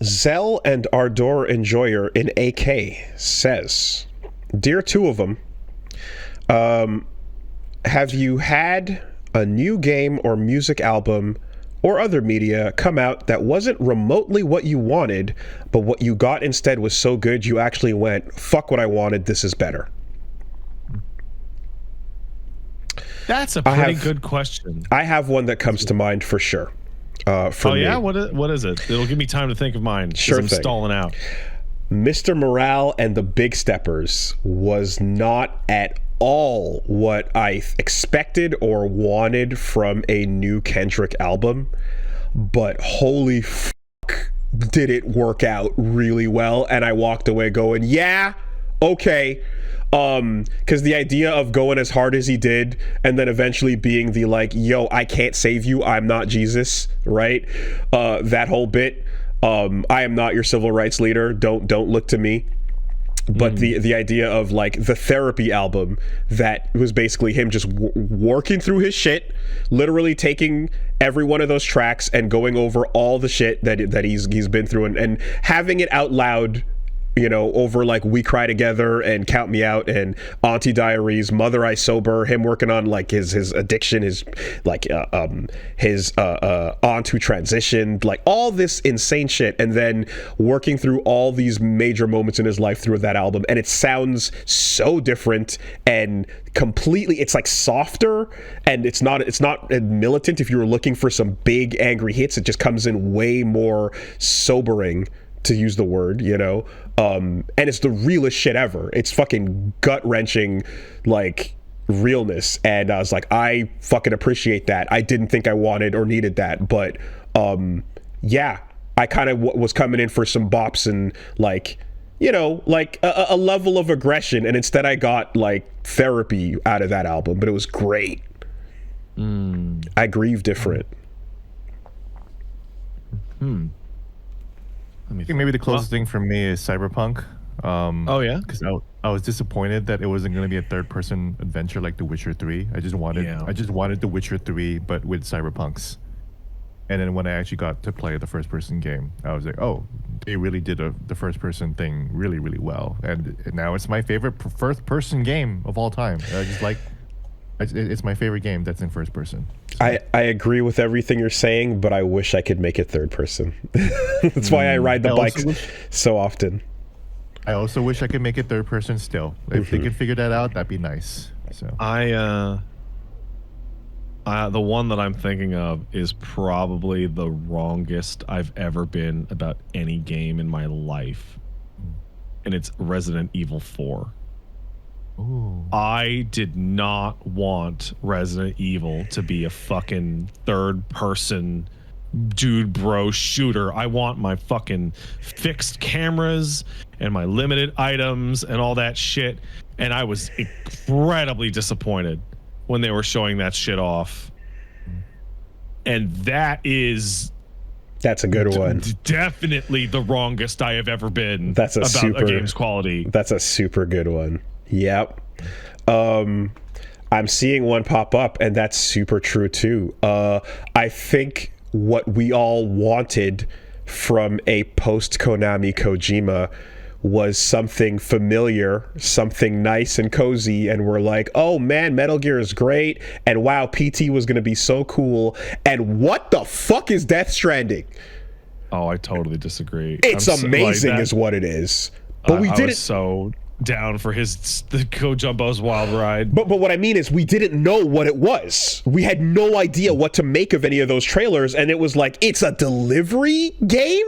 Zell and Ardor Enjoyer in AK says, Dear two of them, have you had a new game or music album or other media come out that wasn't remotely what you wanted, but what you got instead was so good you actually went, fuck what I wanted, this is better? That's a pretty good question. I have one that comes to mind for sure. Yeah? What is it? It'll give me time to think of mine. Sure I'm stalling out. Mr. Morale and the Big Steppers was not at all what I expected or wanted from a new Kendrick album, but holy fuck did it work out really well, and I walked away going, yeah, okay. Because the idea of going as hard as he did and then eventually being the like, yo, I can't save you, I'm not Jesus, right? That whole bit, I am not your civil rights leader, don't look to me. But the idea of like the therapy album that was basically him just working through his shit, literally taking every one of those tracks and going over all the shit that he's been through and having it out loud, you know, over like We Cry Together and Count Me Out and Auntie Diaries, Mother I Sober, him working on like his addiction, his like his aunt who transitioned, like all this insane shit, and then working through all these major moments in his life through that album, and it sounds so different and completely, it's like softer, and it's not militant. If you were looking for some big angry hits, it just comes in way more sobering, to use the word, you know, and it's the realest shit ever. It's fucking gut-wrenching, like, realness, and I was like, I fucking appreciate that. I didn't think I wanted or needed that, but yeah, I kind of was coming in for some bops and like, you know, like a level of aggression, and instead I got like therapy out of that album, but it was great. I grieve different. I think maybe the closest thing for me is Cyberpunk. Oh yeah, because I was disappointed that it wasn't going to be a third-person adventure like The Witcher 3. I just wanted The Witcher 3, but with cyberpunks. And then when I actually got to play the first-person game, I was like, oh, they really did the first-person thing really, really well. And now it's my favorite first-person game of all time. I just like, it's my favorite game that's in first person. So. I agree with everything you're saying, but I wish I could make it third person. That's why I ride the bike so often. I also wish I could make it third person still. If they could figure that out, that'd be nice. So the one that I'm thinking of is probably the wrongest I've ever been about any game in my life. And it's Resident Evil 4. Ooh. I did not want Resident Evil to be a fucking third person dude bro shooter. I want my fucking fixed cameras and my limited items and all that shit. And I was incredibly disappointed when they were showing that shit off. And that's a good one. Definitely the wrongest I have ever been a game's quality. That's a super good one. Yep. I'm seeing one pop up, and that's super true too. I think what we all wanted from a post-Konami Kojima was something familiar, something nice and cozy, and we're like, oh man, Metal Gear is great, and wow, PT was going to be so cool, and what the fuck is Death Stranding? Oh, I totally disagree. It's amazing is what it is. But we didn't... I was so down for the Kojumbo's Wild Ride. But what I mean is we didn't know what it was. We had no idea what to make of any of those trailers, and it was like, it's a delivery game?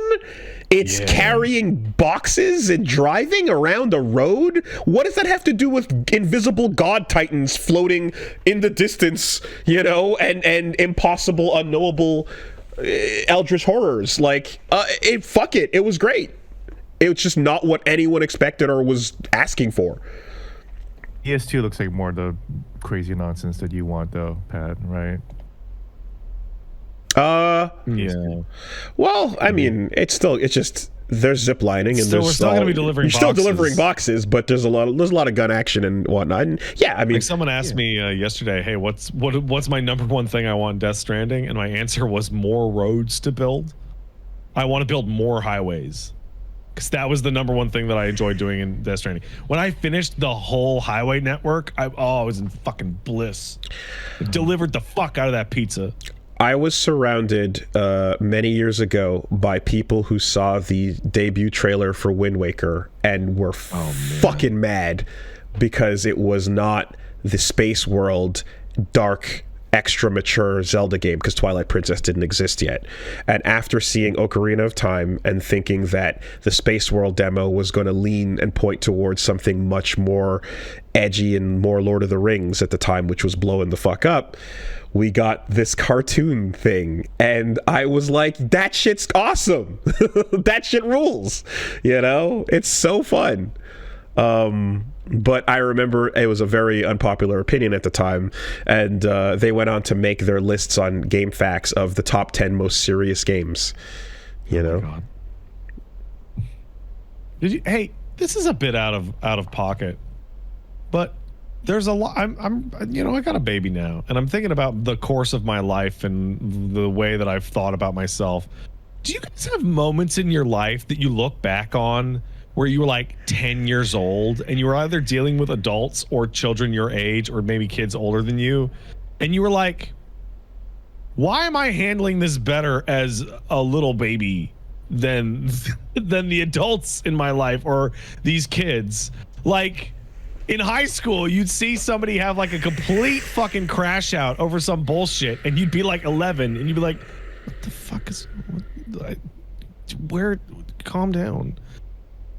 It's carrying boxes and driving around a road? What does that have to do with invisible god titans floating in the distance, you know, and impossible, unknowable eldritch horrors? Like, fuck it. It was great. It was just not what anyone expected or was asking for. ES2 looks like more the crazy nonsense that you want, though, Pat, right? Yeah. Well, I mean, it's just there's ziplining and we're still going to be delivering boxes. You're still delivering boxes, but there's a lot of gun action and whatnot. And yeah, I mean, like someone asked me yesterday, hey, what's my number one thing I want in Death Stranding? And my answer was more roads to build. I want to build more highways. Because that was the number one thing that I enjoyed doing in Death Stranding. When I finished the whole highway network, I was in fucking bliss. I delivered the fuck out of that pizza. I was surrounded many years ago by people who saw the debut trailer for Wind Waker and were fucking mad because it was not the space world, dark, extra mature Zelda game, because Twilight Princess didn't exist yet. And after seeing Ocarina of Time and thinking that the space world demo was going to lean and point towards something much more edgy and more Lord of the Rings at the time, which was blowing the fuck up, we got this cartoon thing, and I was like, that shit's awesome. That shit rules. You know, it's so fun. But I remember it was a very unpopular opinion at the time, and they went on to make their lists on GameFAQs of the top 10 most serious games. You know. God. Hey, this is a bit out of pocket, but there's a lot. I'm I got a baby now, and I'm thinking about the course of my life and the way that I've thought about myself. Do you guys have moments in your life that you look back on where you were like 10 years old and you were either dealing with adults or children your age or maybe kids older than you, and you were like, why am I handling this better as a little baby than the adults in my life or these kids? Like, in high school, you'd see somebody have like a complete fucking crash out over some bullshit, and you'd be like 11 and you'd be like, what the fuck is where calm down.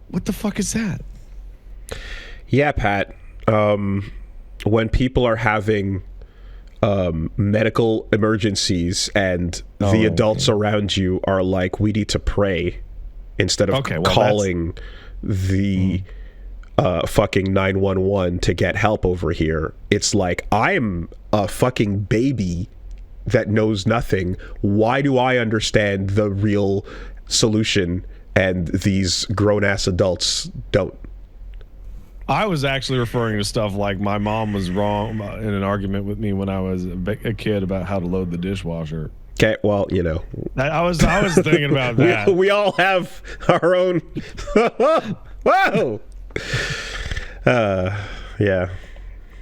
What the fuck is that? Yeah, Pat. When people are having medical emergencies and the adults around you are like, we need to pray instead of calling the fucking 911 to get help over here. It's like, I'm a fucking baby that knows nothing. Why do I understand the real solution and these grown-ass adults don't? I was actually referring to stuff like my mom was wrong in an argument with me when I was a kid about how to load the dishwasher. Okay, well, you know, I was thinking about that. We all have our own. Whoa. Yeah.